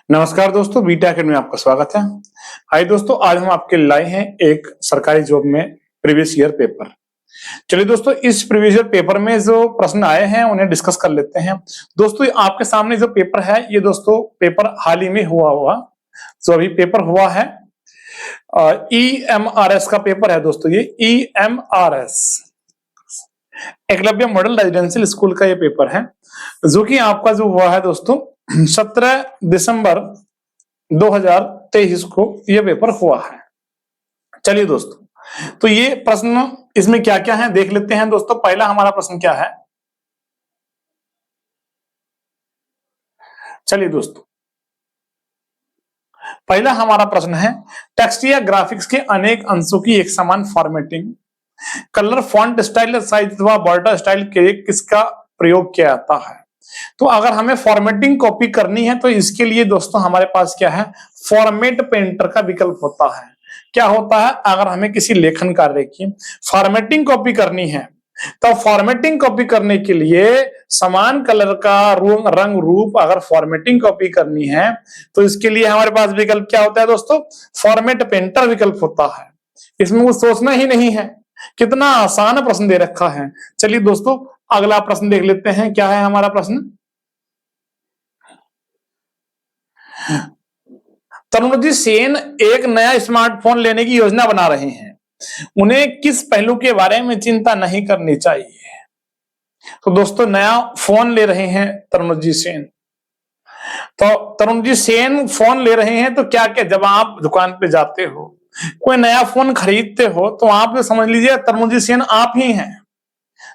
नमस्कार दोस्तों, beta academy में आपका स्वागत है। हाय दोस्तों, आज हम आपके लाए हैं एक सरकारी जॉब में प्रीवियस ईयर पेपर। चलिए दोस्तों, इस प्रीवियस ईयर पेपर में जो प्रश्न आए हैं उन्हें डिस्कस कर लेते हैं। दोस्तों, आपके सामने जो पेपर है ये दोस्तों पेपर हाल ही में हुआ जो अभी पेपर हुआ है EMRS का पेपर है दोस्तों। ये EMRS Eklavya model residential school का ये पेपर है जो कि आपका जो हुआ है दोस्तों 17 दिसंबर 2023 को ये पेपर हुआ है। चलिए दोस्तों, तो ये प्रश्न इसमें क्या क्या है देख लेते हैं दोस्तों। पहला हमारा प्रश्न क्या है, चलिए दोस्तों, पहला हमारा प्रश्न है टेक्स्ट या ग्राफिक्स के अनेक अंशों की एक समान formatting, colour, font style, size अथवा बॉर्डर स्टाइल के लिए किसका प्रयोग किया जाता है। तो अगर हमें फॉर्मेटिंग कॉपी करनी है तो इसके लिए दोस्तों हमारे पास क्या है, फॉर्मेट पेंटर का विकल्प होता है। क्या होता है, अगर हमें किसी लेखन कार्य की फॉर्मेटिंग कॉपी करनी है तो फॉर्मेटिंग कॉपी करने के लिए समान कलर का रंग रूप अगर फॉर्मेटिंग कॉपी करनी है तो इसके लिए हमारे पास विकल्प क्या होता है दोस्तों, फॉर्मेट पेंटर विकल्प होता है। इसमें कुछ सोचना ही नहीं है, कितना आसान प्रश्न दे रखा है। चलिए दोस्तों, अगला प्रश्न देख लेते हैं। क्या है हमारा प्रश्न, तरुणजी सेन एक नया स्मार्टफोन लेने की योजना बना रहे हैं, उन्हें किस पहलू के बारे में चिंता नहीं करनी चाहिए। तो दोस्तों, नया फोन ले रहे हैं तरुणजी सेन, तो तरुणजी सेन फोन ले रहे हैं तो क्या क्या, जब आप दुकान पे जाते हो कोई नया फोन खरीदते हो तो आप समझ लीजिए तरुणजी सेन आप ही हैं।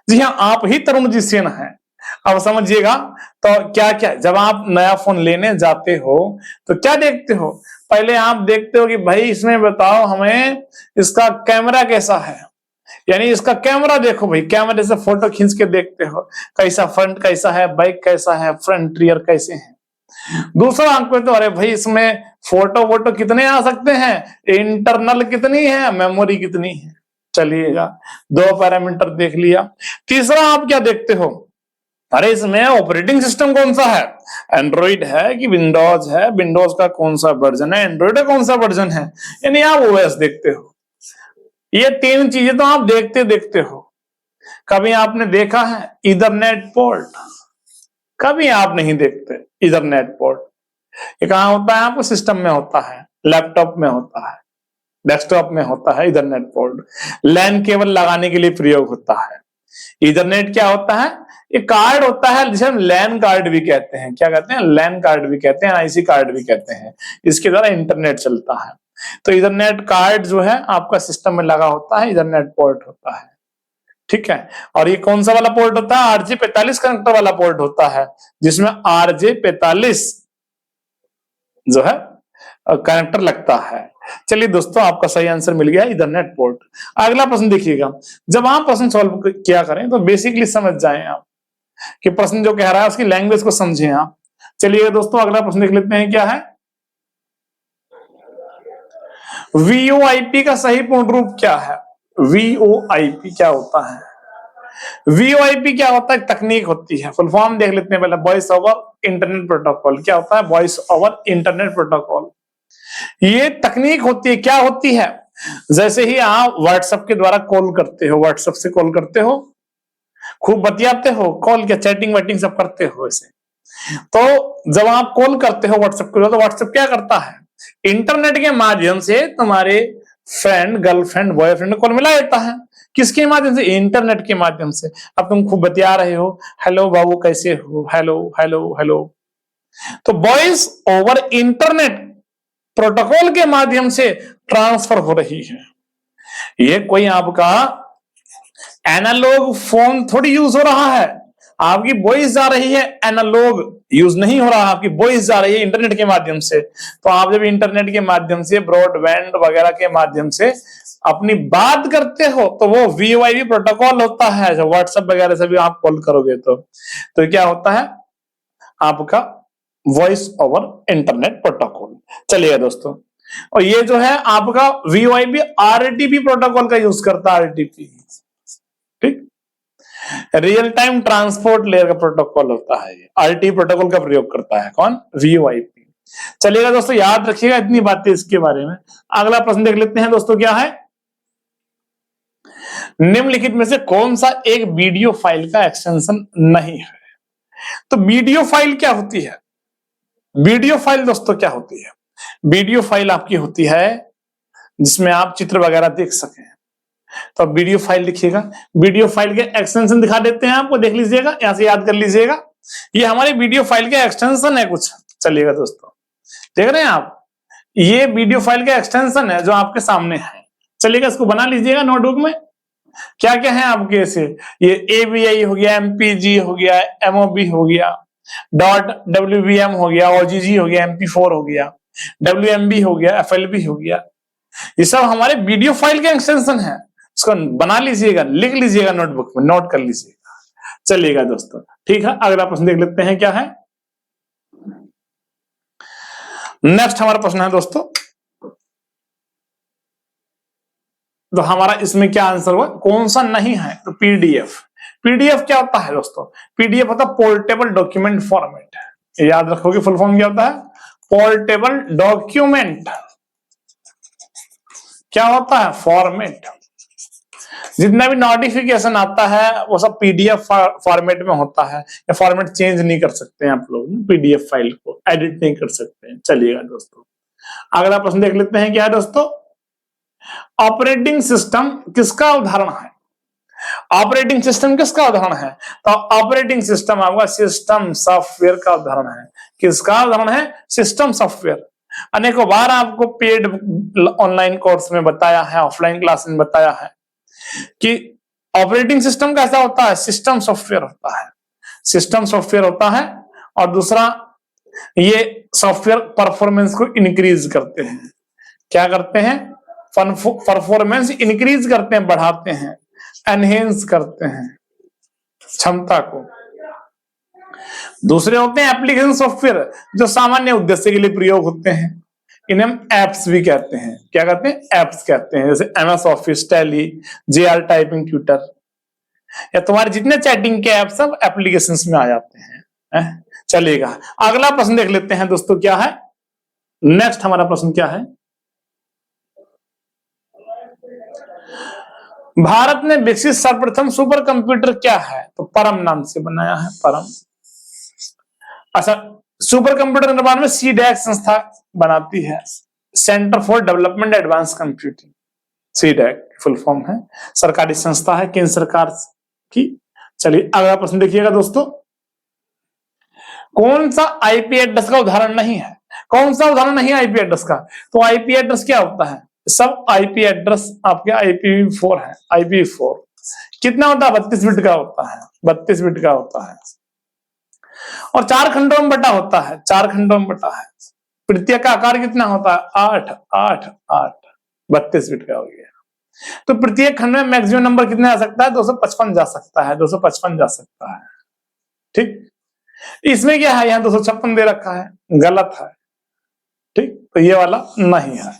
जी हाँ, आप ही तरुणजी सेन हैं। अब समझिएगा, तो क्या क्या, जब आप नया फोन लेने जाते हो तो क्या देखते हो, पहले आप देखते हो कि भाई इसमें बताओ हमें इसका कैमरा कैसा है, यानी इसका कैमरा देखो भाई, कैमरे से फोटो खींच के देखते हो कैसा फ्रंट कैसा है, बैक कैसा है, फ्रंट रियर कैसे है। दूसरा अंक पे तो अरे भाई इसमें फोटो वोटो कितने आ सकते हैं, इंटरनल कितनी है, मेमोरी कितनी है। चलिएगा, दो पैरामीटर देख लिया। तीसरा आप क्या देखते हो, अरे इसमें ऑपरेटिंग सिस्टम कौन सा है, एंड्रॉइड है कि विंडोज है, विंडोज का कौन सा वर्जन है, एंड्रॉइड का कौन सा वर्जन है, यानी आप ओएस देखते हो। ये तीन चीजें तो आप देखते देखते हो। कभी आपने देखा है इथरनेट पोर्ट, कभी आप नहीं देखते इथरनेट पोर्ट। ये कहाँ होता है, आपको सिस्टम में होता है, लैपटॉप में होता है, डेस्कटॉप में होता है इथरनेट पोर्ट। लैन केबल लगाने के लिए प्रयोग होता है। इथरनेट क्या होता है, ये कार्ड होता है जिसे हम लैन कार्ड भी कहते हैं। क्या कहते हैं, लैन कार्ड भी कहते हैं, आईसी कार्ड भी कहते हैं। इसके द्वारा इंटरनेट चलता है। तो इथरनेट कार्ड जो है आपका सिस्टम में लगा होता है, इथरनेट पोर्ट होता है, ठीक है। और ये कौन सा वाला पोर्ट होता है, RJ45 कनेक्टर वाला पोर्ट होता है, जिसमें RJ45 जो है कनेक्टर लगता है। चलिए दोस्तों, आपका सही आंसर मिल गया, इथरनेट पोर्ट। अगला प्रश्न देखिएगा, जब आप प्रश्न सॉल्व किया करें तो बेसिकली समझ जाएं आप कि प्रश्न जो कह रहा है उसकी लैंग्वेज को समझें आप। चलिए दोस्तों, अगला प्रश्न देख लेते हैं। क्या है, VoIP का सही पूर्ण रूप क्या है। VoIP क्या होता है, VoIP क्या होता है, तकनीक होती है। फुल फॉर्म देख लेते हैं पहले, वॉइस ओवर इंटरनेट प्रोटोकॉल। क्या होता है, वॉइस ओवर इंटरनेट प्रोटोकॉल। ये तकनीक होती है, क्या होती है, जैसे ही आप व्हाट्सएप के द्वारा कॉल करते हो, व्हाट्सएप से कॉल करते हो, खूब बतियाते हो, कॉल क्या चैटिंग वैटिंग सब करते हो ऐसे। तो जब आप कॉल करते हो व्हाट्सएप के द्वारा तो व्हाट्सएप क्या करता है, इंटरनेट के माध्यम से तुम्हारे फ्रेंड, गर्लफ्रेंड, बॉयफ्रेंड कॉल मिला देता है। किसके माध्यम से, इंटरनेट के माध्यम से। अब तुम खूब बतिया रहे हो, हेलो बाबू कैसे हो, हेलो हेलो हेलो। तो वॉइस ओवर इंटरनेट प्रोटोकॉल के माध्यम से ट्रांसफर हो रही है। ये कोई आपका एनालॉग फोन थोड़ी यूज हो रहा है, आपकी वॉइस जा रही है, एनालॉग यूज नहीं हो रहा, आपकी वॉइस जा रही है इंटरनेट के माध्यम से। तो आप जब इंटरनेट के माध्यम से, ब्रॉडबैंड वगैरह के माध्यम से अपनी बात करते हो तो वो VoIP प्रोटोकॉल होता है। जब व्हाट्सएप वगैरह से भी आप कॉल करोगे तो क्या होता है, आपका वॉइस ओवर इंटरनेट प्रोटोकॉल। चलिए दोस्तों, और ये जो है आपका VoIP RTP प्रोटोकॉल का यूज करता है, RTP, ठीक, रियल टाइम ट्रांसपोर्ट लेयर का प्रोटोकॉल होता है। RTP प्रोटोकॉल का प्रयोग करता है कौन, VoIP। चलिएगा दोस्तों, याद रखिएगा इतनी बातें इसके बारे में। अगला प्रश्न देख लेते हैं दोस्तों, क्या है, निम्नलिखित में से कौन सा एक वीडियो फाइल का एक्सटेंशन नहीं है? तो वीडियो फाइल क्या होती है? वीडियो फाइल दोस्तों क्या होती है? वीडियो फाइल आपकी होती है जिसमें आप चित्र वगैरह देख सकें, तो अब वीडियो फाइल लिखिएगा। वीडियो फाइल के एक्सटेंशन दिखा देते हैं आपको, देख लीजिएगा, यहां से याद कर लीजिएगा। ये हमारे वीडियो फाइल के एक्सटेंशन है कुछ। चलिएगा दोस्तों, देख रहे हैं आप, ये वीडियो फाइल का एक्सटेंशन है जो आपके सामने है। चलिएगा, इसको बना लीजिएगा नोटबुक में। क्या क्या है आपके ऐसे, ये AVI हो गया, MPG हो गया, MOB हो गया, .WVM हो गया, OGG हो गया, MP4 हो गया, WMB हो गया, FLB हो गया। ये सब हमारे वीडियो फाइल के एक्सटेंशन है। इसको बना लीजिएगा, लिख लीजिएगा नोटबुक में, नोट कर लीजिएगा। चलिएगा दोस्तों, ठीक है, अगला प्रश्न देख लेते हैं, क्या है नेक्स्ट हमारा प्रश्न है दोस्तों। तो हमारा इसमें क्या आंसर हुआ, कौन सा नहीं है? तो PDF। PDF क्या होता है दोस्तों? PDF होता है पोर्टेबल डॉक्यूमेंट फॉर्मेट। याद रखोगे फुल फॉर्म क्या होता है? पोर्टेबल डॉक्यूमेंट क्या होता है? फॉर्मेट। जितना भी नोटिफिकेशन आता है वो सब PDF फॉर्मेट में होता है। या फॉर्मेट चेंज नहीं कर सकते हैं आप लोग, PDF फाइल को एडिट नहीं कर सकते हैं। चलिएगा दोस्तों, अगला प्रश्न देख लेते हैं, क्या है दोस्तों, ऑपरेटिंग सिस्टम किसका उदाहरण है? ऑपरेटिंग सिस्टम किसका उदाहरण है? तो ऑपरेटिंग सिस्टम आपका सिस्टम सॉफ्टवेयर का उदाहरण है। किसका उदाहरण है? System software. अनेकों बार आपको पेड ऑनलाइन कोर्स में बताया है, ऑफलाइन क्लास में बताया है कि ऑपरेटिंग सिस्टम कैसा होता है? सिस्टम सॉफ्टवेयर होता है। सिस्टम सॉफ्टवेयर होता है। और दूसरा, ये सॉफ्टवेयर परफॉर्मेंस को इंक्रीज करते हैं। क्या करते हैं? परफॉर्मेंस इंक्रीज करते हैं, बढ़ाते हैं, एनहेंस करते हैं क्षमता को। दूसरे होते हैं एप्लीकेशन सॉफ्टवेयर, जो सामान्य उद्देश्य के लिए प्रयोग होते हैं। इन्हें हम एप्स भी कहते हैं। क्या कहते हैं? एप्स कहते हैं। जैसे MS office, tally, JR typing tutor, या तुम्हारे जितने चैटिंग के ऐप सब एप्लीकेशंस में आ जाते हैं। चलेगा, अगला प्रश्न देख लेते हैं दोस्तों, क्या है नेक्स्ट हमारा प्रश्न, क्या है, भारत ने विकसित सर्वप्रथम सुपर कंप्यूटर क्या है? तो परम नाम से बनाया है, परम। अच्छा, सुपर कंप्यूटर निर्माण में CDAC संस्था बनाती है, centre for development advance computing. CDAC full form है, सरकारी संस्था है, केंद्र सरकार की। चलिए, अगला प्रश्न देखिएगा दोस्तों, कौन सा IP एड्रेस का उदाहरण नहीं है? कौन सा उदाहरण नहीं है IP एड्रेस का? तो IP एड्रेस क्या होता है? सब IP एड्रेस आपके IPv4 है। IPv4 कितना होता है? 32 बिट का होता है। 32 बिट का होता है और 4 खंडों में बटा होता है। 4 खंडों में बटा है। प्रत्येक का आकार कितना होता है? 8 8 8। 32 बिट का हो गया। तो प्रत्येक खंड में मैक्सिमम नंबर कितना आ सकता है? 255 जा सकता है। 255 जा सकता है। ठीक, इसमें क्या है? यहाँ 256 दे रखा है, गलत है। ठीक, तो ये वाला नहीं है।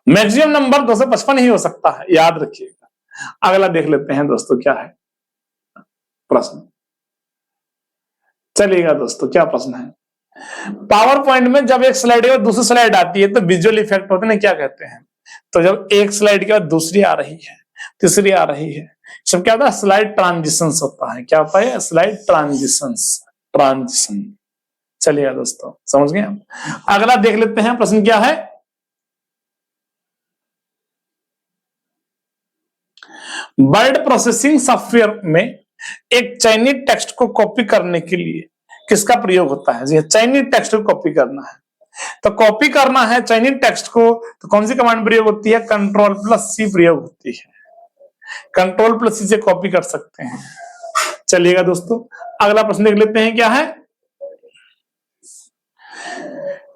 मैक्सिमम नंबर 255 ही हो सकता है, याद रखिएगा। अगला देख लेते हैं दोस्तों, क्या है प्रश्न। चलिएगा दोस्तों, क्या प्रश्न है, पावर पॉइंट में जब एक स्लाइड के बाद दूसरी स्लाइड आती है तो विजुअल इफेक्ट होते हैं, क्या कहते हैं? तो जब एक स्लाइड के बाद दूसरी आ रही है, तीसरी आ रही है, सब क्या होता है? स्लाइड ट्रांजिशंस होता है। क्या होता है? Slide transitions, transition. चलिएगा दोस्तों, समझ गए हम। अगला देख लेते हैं प्रश्न, क्या है, वर्ड प्रोसेसिंग सॉफ्टवेयर में एक चयनित टेक्स्ट को कॉपी करने के लिए किसका प्रयोग होता है? जी, चयनित टेक्स्ट को कॉपी करना है। तो कॉपी करना है चयनित टेक्स्ट को, तो कौन सी कमांड प्रयोग होती है? Ctrl+C प्रयोग होती है। Ctrl+C से कॉपी कर सकते हैं। चलिएगा दोस्तों, अगला प्रश्न देख लेते हैं, क्या है,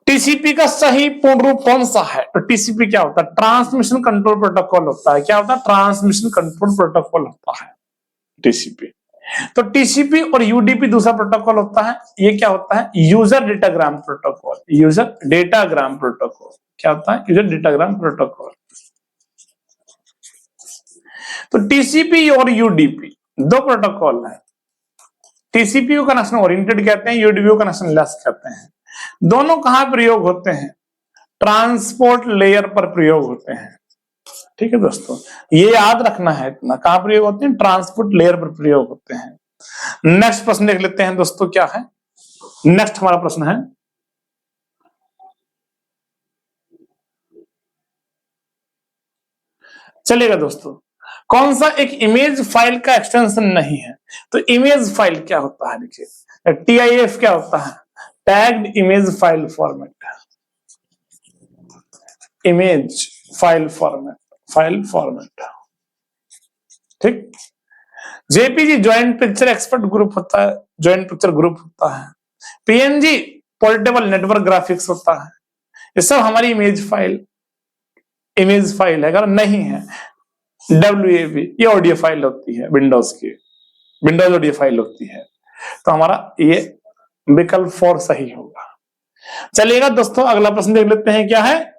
TCP का सही पूर्ण रूप कौन सा है? तो TCP क्या होता है? ट्रांसमिशन कंट्रोल प्रोटोकॉल होता है। क्या होता है? ट्रांसमिशन कंट्रोल प्रोटोकॉल होता है TCP। तो TCP और UDP दूसरा प्रोटोकॉल होता है। ये क्या होता है? User datagram protocol. User datagram protocol क्या होता है? User datagram protocol. तो TCP और UDP दो प्रोटोकॉल है। TCP को कनेक्शन ओरिएंटेड कहते हैं, UDP को कनेक्शन लेस कहते हैं। दोनों कहां प्रयोग होते हैं? ट्रांसपोर्ट लेयर पर प्रयोग होते हैं। ठीक है दोस्तों, ये याद रखना है इतना, कहां प्रयोग होते हैं? ट्रांसपोर्ट लेयर पर प्रयोग होते हैं। नेक्स्ट प्रश्न देख लेते हैं दोस्तों, क्या है नेक्स्ट हमारा प्रश्न है, चलिएगा दोस्तों, कौन सा एक इमेज फाइल का एक्सटेंशन नहीं है? तो इमेज फाइल क्या होता है? देखिए, TIF क्या होता है? Tagged image file format, image file format, ठीक। JPG joint picture expert group होता है, ज्वाइंट पिक्चर ग्रुप होता है। PNG पोर्टेबल नेटवर्क ग्राफिक्स होता है। ये सब हमारी इमेज फाइल है। अगर नहीं है WAV, ये ऑडियो फाइल होती है, विंडोज ऑडियो फाइल होती है। तो हमारा ये विकल्प 4 सही होगा। चलिएगा दोस्तों, अगला प्रश्न देख लेते हैं, क्या है?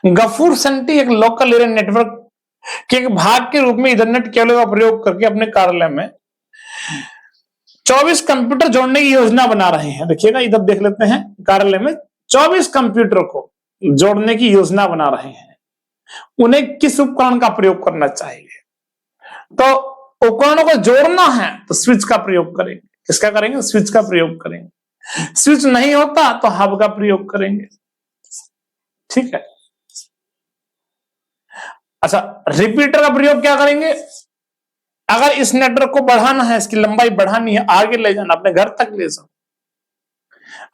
गफूर सेंटी एक लोकल एरिया नेटवर्क के एक भाग के रूप में इंटरनेट केबल का प्रयोग करके अपने कार्यालय में 24 कंप्यूटर जोड़ने की योजना बना रहे हैं। देखिएगा, इधर देख लेते हैं, कार्यालय में 24 कंप्यूटर को जोड़ने की योजना बना रहे हैं। उन्हें किस उपकरण का प्रयोग करना चाहिए? तो उपकरणों को जोड़ना है तो स्विच का प्रयोग करेंगे। किसका करेंगे? स्विच का प्रयोग करेंगे। स्विच नहीं होता तो हब का प्रयोग करेंगे। ठीक है। अच्छा, रिपीटर का प्रयोग क्या करेंगे? अगर इस नेटवर्क को बढ़ाना है, इसकी लंबाई बढ़ानी है, आगे ले जाना, अपने घर तक ले जाओ,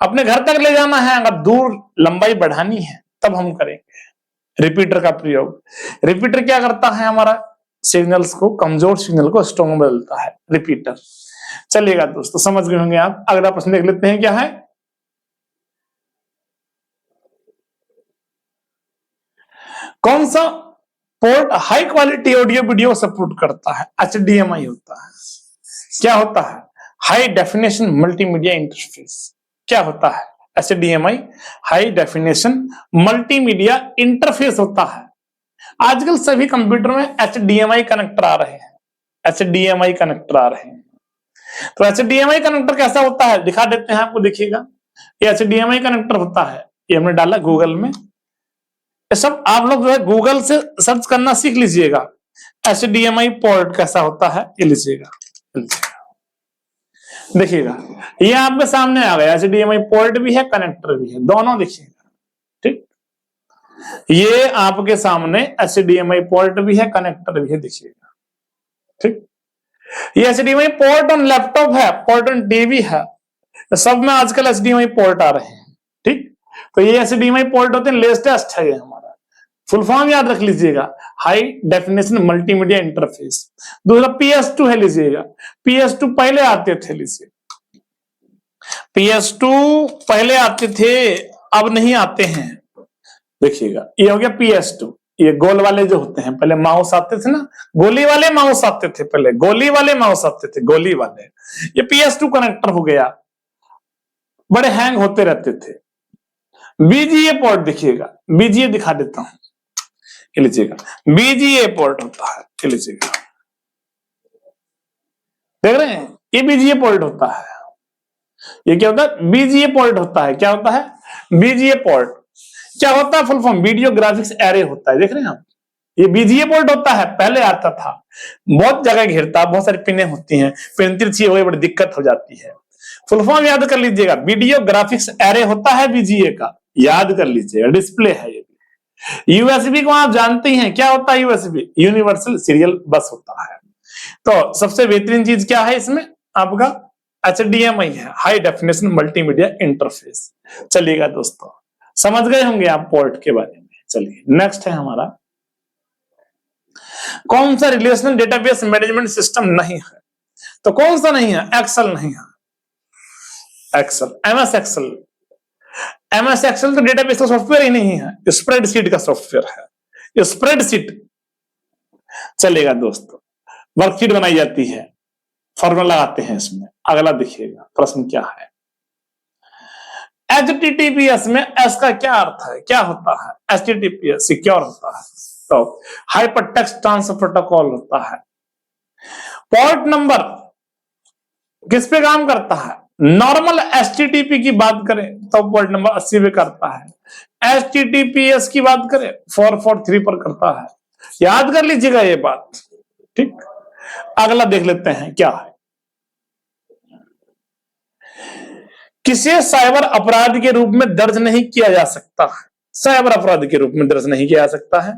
अपने घर तक ले जाना है, अगर दूर लंबाई बढ़ानी है तब हम करेंगे रिपीटर का प्रयोग। रिपीटर क्या करता है? हमारा सिग्नल्स को, कमजोर सिग्नल को स्ट्रॉन्ग में बदलता है रिपीटर। चलिएगा दोस्तों, समझ गए होंगे आप। अगला प्रश्न देख लेते हैं, क्या है? कौन सा port high quality audio video support करता है? HDMI होता है। क्या होता है? High definition multimedia interface. क्या होता है? HDMI high definition multimedia interface होता है। आजकल सभी कंप्यूटर में HDMI कनेक्टर आ रहे हैं, HDMI कनेक्टर आ रहे हैं। तो HDMI कनेक्टर कैसा होता है दिखा देते हैं आपको, देखिएगा। ये HDMI कनेक्टर होता है, ये हमने डाला गूगल में। ये सब आप लोग जो है गूगल से सर्च करना सीख लीजिएगा। HDMI पोर्ट कैसा होता है ये लीजिएगा, देखिएगा, ये आपके सामने आ गया। HDMI पोर्ट भी है, कनेक्टर भी है, दोनों देखिएगा। ठीक, ये आपके सामने HDMI पोर्ट भी है, कनेक्टर भी है, देखिएगा। ठीक, ये HDMI पोर्ट ऑन लैपटॉप है, पोर्ट ऑन टीवी है, सब में आजकल HDMI पोर्ट आ रहे हैं। ठीक, तो ये HDMI पोर्ट होते हैं, लेटेस्ट है ये हमारा। फुल फॉर्म याद रख लीजिएगा, हाई डेफिनेशन मल्टीमीडिया इंटरफेस। दूसरा PS2 है, लीजिएगा। PS2 पहले आते थे, लीजिए, PS2 पहले आते थे, अब नहीं आते हैं। देखिएगा, ये हो गया PS2। ये गोल वाले जो होते हैं, पहले माउस आते थे ना, गोली वाले माउस आते थे, पहले गोली वाले माउस आते थे, गोली वाले। ये PS2 कनेक्टर हो गया, बड़े हैंग होते रहते थे। BGA पोर्ट देखिएगा, BGA दिखा देता हूं, ये लीजिएगा, BGA पोर्ट होता है, ये लीजिएगा, देख रहे हैं, ये BGA पोर्ट होता है। ये क्या होता है? BGA पोर्ट होता है। क्या होता है? BGA पोर्ट क्या होता है? Full form video graphics array होता है। देख रहे हैं आप, ये BGA पोर्ट होता है, पहले आता था, बहुत जगह घेरता, बहुत सारी पिनें होती हैं, पिन तिरछी हो गई, बड़ी दिक्कत हो जाती है। फुल फॉर्म याद कर लीजिएगा, वीडियो ग्राफिक्स एरे होता है BGA का, याद कर लीजिएगा। डिस्प्ले है ये। USB को आप जानते ही हैं, क्या होता है USB? यूनिवर्सल सीरियल बस होता है। तो सबसे बेहतरीन चीज क्या है इसमें? आपका HDMI है, हाई डेफिनेशन मल्टीमीडिया इंटरफेस। चलिएगा दोस्तों, समझ गए होंगे आप पोर्ट के बारे में। चलिए, नेक्स्ट है हमारा, कौन सा रिलेशनल डेटाबेस मैनेजमेंट सिस्टम नहीं है? तो कौन सा नहीं है? एक्सेल नहीं है। Excel, MS Excel. MS Excel तो डेटाबेस का सॉफ्टवेयर ही नहीं है, स्प्रेडशीट का सॉफ्टवेयर है, स्प्रेडशीट। चलेगा दोस्तों, वर्कशीट बनाई जाती है, फॉर्मूला लगाते हैं इसमें। अगला देखिएगा, प्रश्न क्या है? HTTPS में S का क्या अर्थ है? क्या होता है? HTTPS सिक्योर होता है, तो हाइपर टेक्स्ट ट्रांसफर प्रोटोकॉल होता है। पोर्ट नंबर किस पे काम करता है? नॉर्मल एचटीटीपी की बात करें तो पोर्ट नंबर 80 पे करता है। एचटीटीपीएस की बात करें 443 पर करता है। याद कर लीजिएगा ये बात, ठीक। अगला देख लेते हैं क्या है। किसे साइबर अपराध के रूप में दर्ज नहीं किया जा सकता है? साइबर अपराध के रूप में दर्ज नहीं किया जा सकता है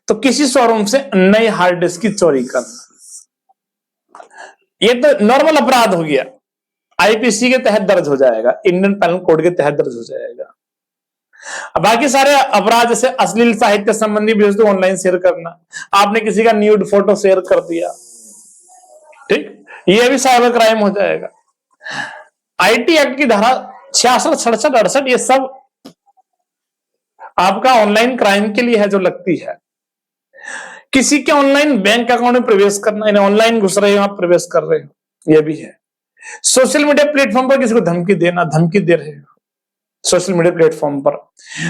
तो किसी शोरूम से नई हार्ड डिस्क की चोरी करना, ये तो नॉर्मल अपराध हो गया, आईपीसी के तहत दर्ज हो जाएगा, इंडियन पेनल कोड के तहत दर्ज हो जाएगा। अब बाकी सारे अपराध जैसे अश्लील साहित्य संबंधी वस्तु ऑनलाइन शेयर करना, आपने किसी का न्यूड फोटो शेयर कर दिया, ठीक, ये भी साइबर क्राइम हो जाएगा। आईटी एक्ट की धारा 66, 67, 68 ये सब आपका ऑनलाइन क्राइम के लिए है जो लगती है। किसी के ऑनलाइन बैंक अकाउंट में प्रवेश करना, यानी ऑनलाइन घुस रहे हो आप, प्रवेश कर रहे हो, यह भी है। सोशल मीडिया प्लेटफॉर्म पर किसी को धमकी देना, धमकी दे रहे हो सोशल मीडिया प्लेटफॉर्म पर,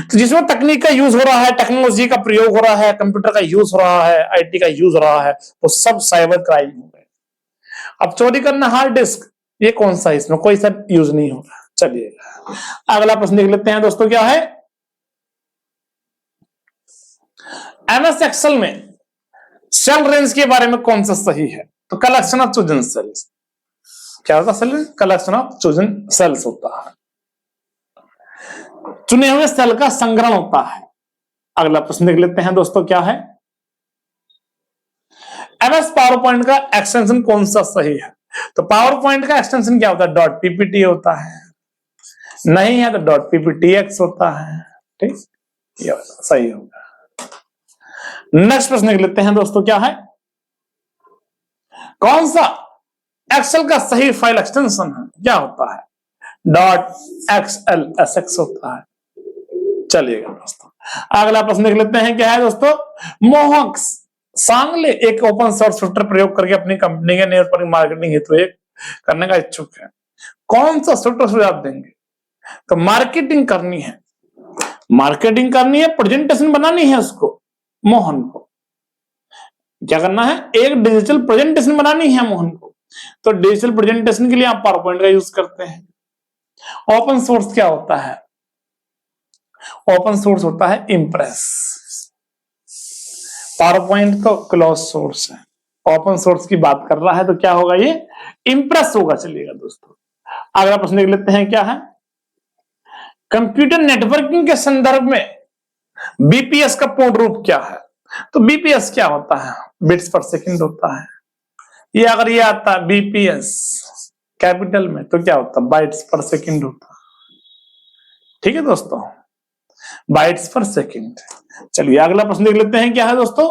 तो जिसमें तकनीक का यूज हो रहा है, टेक्नोलॉजी का प्रयोग हो रहा है, कंप्यूटर का यूज हो रहा है, आईटी का यूज हो रहा है, वो सब साइबर क्राइम हो गए। अब चोरी करना हार्ड डिस्क, ये कौन सा, इसमें कोई सा यूज नहीं होगा। चलिए अगला प्रश्न देख लेते हैं दोस्तों, क्या है। एमएस एक्सेल में सेल रेंज के बारे में कौन सा सही है? तो कलेक्शन ऑफ चोजन सेल्स। क्या होता है? कलेक्शन ऑफ चोजन सेल्स होता है, चुने हुए सेल का संग्रहण होता है। अगला प्रश्न देख लेते हैं दोस्तों, क्या है। एमएस पावर पॉइंट का एक्सटेंशन कौन सा सही है? तो पावर पॉइंट का एक्सटेंशन क्या होता है? डॉट पीपीटी होता है, नहीं है तो डॉट पीपीटीएक्स होता है, ठीक, ये सही होगा। नेक्स्ट प्रश्न देख लेते हैं दोस्तों, क्या है। कौन सा एक्सेल का सही फाइल एक्सटेंशन है? क्या होता है? डॉट एक्सएलएसएक्स होता है। चलिएगा दोस्तों अगला प्रश्न देख लेते हैं, क्या है दोस्तों। मोहक सांगले एक ओपन सोर्स सॉफ्टवेयर प्रयोग करके अपनी कंपनी के नेटवर्क मार्केटिंग हेतु एक करने का इच्छुक है। कौन सा सॉफ्टवेयर सुझाव देंगे? तो मार्केटिंग करनी है, मार्केटिंग करनी है, प्रेजेंटेशन बनानी है उसको, मोहन को क्या करना है? एक डिजिटल प्रेजेंटेशन बनानी है मोहन को। तो डिजिटल प्रेजेंटेशन के लिए आप पावर पॉइंट का यूज करते हैं। ओपन सोर्स क्या होता है? ओपन सोर्स होता है इंप्रेस। पावर पॉइंट तो क्लोज सोर्स है, ओपन सोर्स की बात कर रहा है तो क्या होगा? ये इंप्रेस होगा। चलिएगा दोस्तों अगला प्रश्न देख लेते हैं, क्या है। कंप्यूटर नेटवर्किंग के संदर्भ में बीपीएस का पूर्ण रूप क्या है? तो बीपीएस क्या होता है? बिट्स पर सेकंड होता है। ये अगर ये आता है बीपीएस कैपिटल में तो क्या होता है? बाइट्स पर सेकंड होता है, ठीक है दोस्तों, बाइट्स पर सेकंड। चलिए अगला प्रश्न देख लेते हैं, क्या है दोस्तों।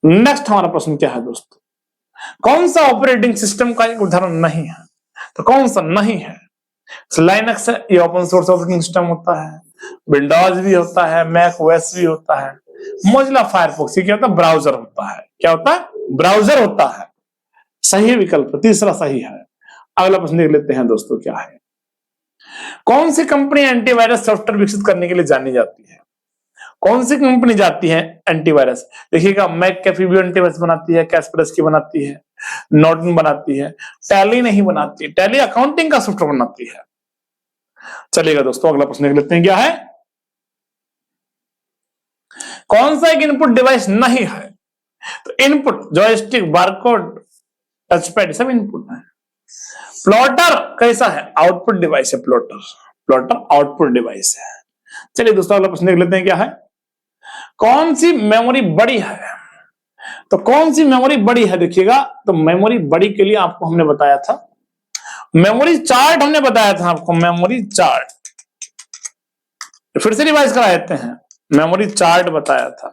नेक्स्ट हमारा प्रश्न क्या है दोस्तों। कौन सा ऑपरेटिंग सिस्टम का एक उदाहरण नहीं है? तो कौन सा नहीं है? लाइनक्स है, ये ओपन सोर्स ऑपरेटिंग सिस्टम होता है। विंडोज भी होता है, मैक ओएस भी होता है। मोजिला फायरफॉक्स क्या होता है? ब्राउजर होता है। क्या होता है? ब्राउजर होता है। सही विकल्प तीसरा सही है। अगला प्रश्न देख लेते हैं दोस्तों, क्या है। कौन सी कंपनी एंटीवायरस सॉफ्टवेयर विकसित करने के लिए जानी जाती है? कौन सी कंपनी जाती है एंटीवायरस? देखिएगा मैकएफी भी एंटीवायरस बनाती है, कैस्परस्की बनाती है, नॉर्टन बनाती है, टैली नहीं बनाती, टैली अकाउंटिंग का सॉफ्टवेयर बनाती है। चलिएगा दोस्तों अगला प्रश्न देख लेते हैं, क्या है। कौन सा एक इनपुट डिवाइस नहीं है? तो इनपुट जॉयस्टिक, बारकोड, टचपैड सब इनपुट है। प्लॉटर कैसा है? आउटपुट डिवाइस है। प्लॉटर, प्लॉटर आउटपुट डिवाइस है। चलिए दोस्तों अगला प्रश्न देख लेते हैं, क्या है। कौन सी मेमोरी बड़ी है? तो कौन सी मेमोरी बड़ी है देखिएगा, तो मेमोरी बड़ी के लिए आपको हमने बताया था मेमोरी चार्ट, हमने बताया था आपको मेमोरी चार्ट, फिर से रिवाइज करा देते हैं। मेमोरी चार्ट बताया था,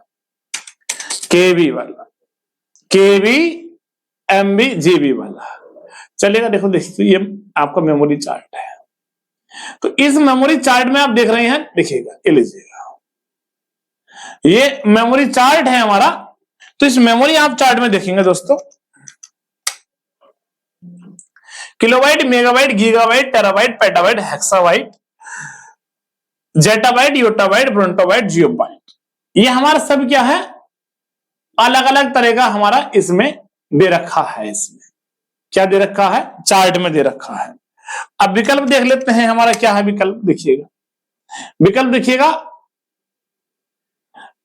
केबी वाला, केबी, एमबी, जीबी वाला। चलिएगा देखो देखिए ये आपका मेमोरी चार्ट है। तो इस मेमोरी चार्ट में आप देख रहे हैं, देखिएगा ये लीजिएगा, ये मेमोरी चार्ट है हमारा। तो इस मेमोरी आप चार्ट में देखेंगे दोस्तों, kilobyte, megabyte, gigabyte, terabyte, petabyte, hexabyte, zettabyte, yottabyte, brontobyte, geobyte, ये हमारा सब क्या है? अलग अलग तरह का हमारा इसमें दे रखा है इसमें। क्या दे रखा है, चार्ट में दे रखा है। अब विकल्प देख लेते हैं, हमारा क्या है विकल्प, देखिएगा विकल्प देखिएगा,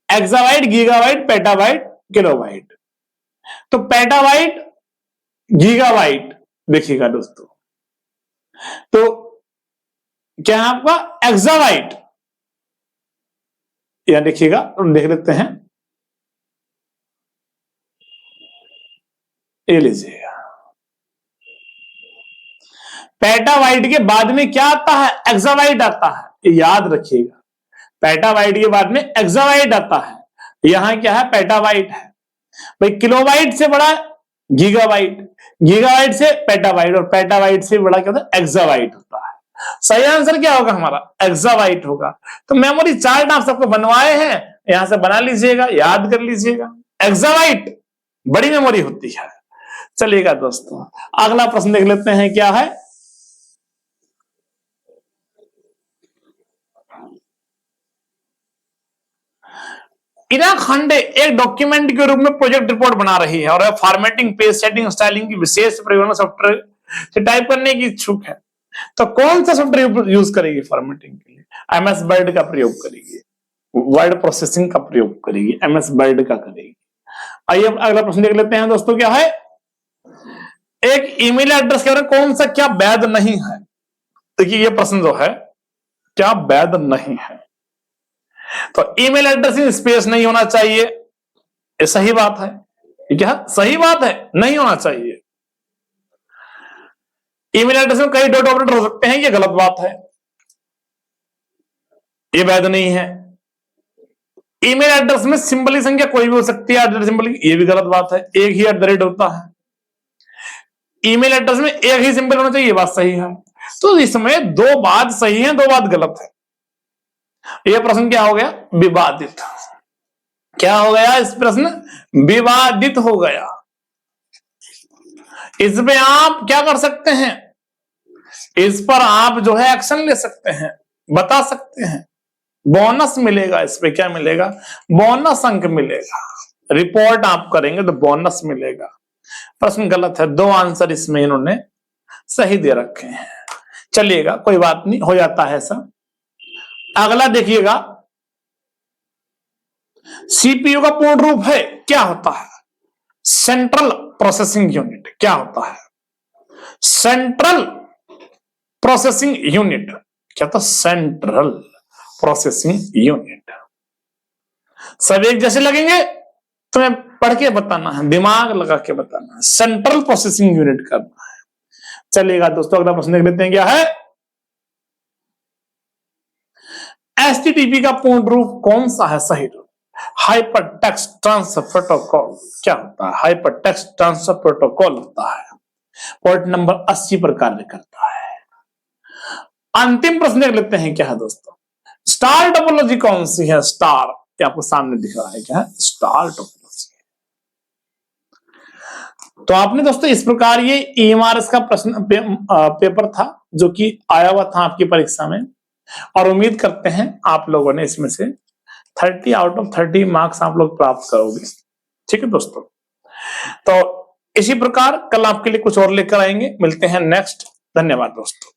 एक्साबाइट, गीगाबाइट, पेटाबाइट, किलोबाइट। तो पेटाबाइट, गीगाबाइट, देखिएगा दोस्तों, तो क्या है आपका एक्साबाइट, यहां देखिएगा, देख लेते हैं, ये लीजिएगा, पेटाबाइट के बाद में क्या आता है, एक्साबाइट आता है, याद रखिएगा, पेटाबाइट के बाद में एक्साबाइट आता है, यहां क्या है, पेटाबाइट है भाई। किलोबाइट से बड़ा गीगाबाइट, गीगाबाइट से पेटाबाइट, और पेटाबाइट से बड़ा क्या होता है, एक्साबाइट होता है। सही आंसर क्या होगा हमारा, एक्साबाइट होगा। तो मेमोरी चार्ट आप सबको बनवाए हैं, यहां से बना लीजिएगा, याद कर लीजिएगा, एक्साबाइट बड़ी मेमोरी होती है। चलिएगा दोस्तों, अगला प्रश्न देख लेते हैं, क्या है, इरा खांडे एक डॉक्यूमेंट के रूप में प्रोजेक्ट रिपोर्ट बना रही है और फॉर्मेटिंग, पेज सेटिंग, स्टाइलिंग की विशेष प्रयोग सॉफ्टवेयर से टाइप करने की इच्छुक है। तो कौन सा सॉफ्टवेयर यूज करेगी फॉर्मेटिंग के लिए, एमएस वर्ड का प्रयोग करेगी, वर्ड प्रोसेसिंग का प्रयोग करेगी, एमएस वर्ड का करेगी। आइए अगला प्रश्न देख लेते हैं दोस्तों, क्या है, एक ईमेल एड्रेस के बारे में कौन सा क्या वैध नहीं है। देखिए ये प्रश्न जो है, क्या वैध नहीं है, तो ईमेल एड्रेस में स्पेस नहीं होना चाहिए, ये सही बात है, ये क्या सही बात है, नहीं होना चाहिए। ईमेल एड्रेस में कई डॉट ऑपरेटर हो सकते हैं, ये गलत बात है, ये वैध नहीं है। ईमेल एड्रेस में सिंबल की संख्या कोई भी हो सकती है, सिंबल की, ये भी गलत बात है, एक ही @ होता है। ईमेल एड्रेस में एक ही सिंबल होना चाहिए, ये बात सही है। तो इसमें दो बात सही है, दो बात गलत है। यह प्रश्न क्या हो गया, विवादित। क्या हो गया इस प्रश्न, विवादित हो गया। इसमें आप क्या कर सकते हैं, इस पर आप जो है एक्शन ले सकते हैं, बता सकते हैं, बोनस मिलेगा, इस पे क्या मिलेगा, बोनस अंक मिलेगा। रिपोर्ट आप करेंगे तो बोनस मिलेगा। प्रश्न गलत है, दो आंसर इसमें इन्होंने सही दे रखे हैं। चलिएगा कोई बात नहीं, हो जाता है ऐसा। अगला देखिएगा, सीपीयू का पूर्ण रूप है, क्या होता है, सेंट्रल प्रोसेसिंग यूनिट। क्या होता है, सेंट्रल प्रोसेसिंग यूनिट। क्या था, सेंट्रल प्रोसेसिंग यूनिट। सब एक जैसे लगेंगे, तुम्हें पढ़ के बताना है, दिमाग लगा के बताना है, सेंट्रल प्रोसेसिंग यूनिट करना है। चलिएगा दोस्तों, अगला प्रश्न देख लेते हैं, क्या है, एचटीटीपी का पूर्ण रूप कौन सा है, सही रूप, हाइपर टेक्स्ट ट्रांसफर प्रोटोकॉल। क्या होता है, हाइपर टेक्स्ट ट्रांसफर प्रोटोकॉल होता है, पोर्ट नंबर 80 पर कार्य करता है। अंतिम प्रश्न देख लेते हैं, क्या है दोस्तों, स्टार टोपोलॉजी कौन सी है, स्टार, ये आपको सामने दिख रहा है, क्या है, स्टार टोपोलॉजी। तो आपने दोस्तों इस प्रकार ये ईएमआरएस का प्रश्न पेपर था, जो कि आया हुआ था आपकी परीक्षा में, और उम्मीद करते हैं आप लोगों ने इसमें से 30 आउट ऑफ 30 मार्क्स आप लोग प्राप्त करोगे। ठीक है दोस्तों, तो इसी प्रकार कल आपके लिए कुछ और लेकर आएंगे, मिलते हैं नेक्स्ट। धन्यवाद दोस्तों।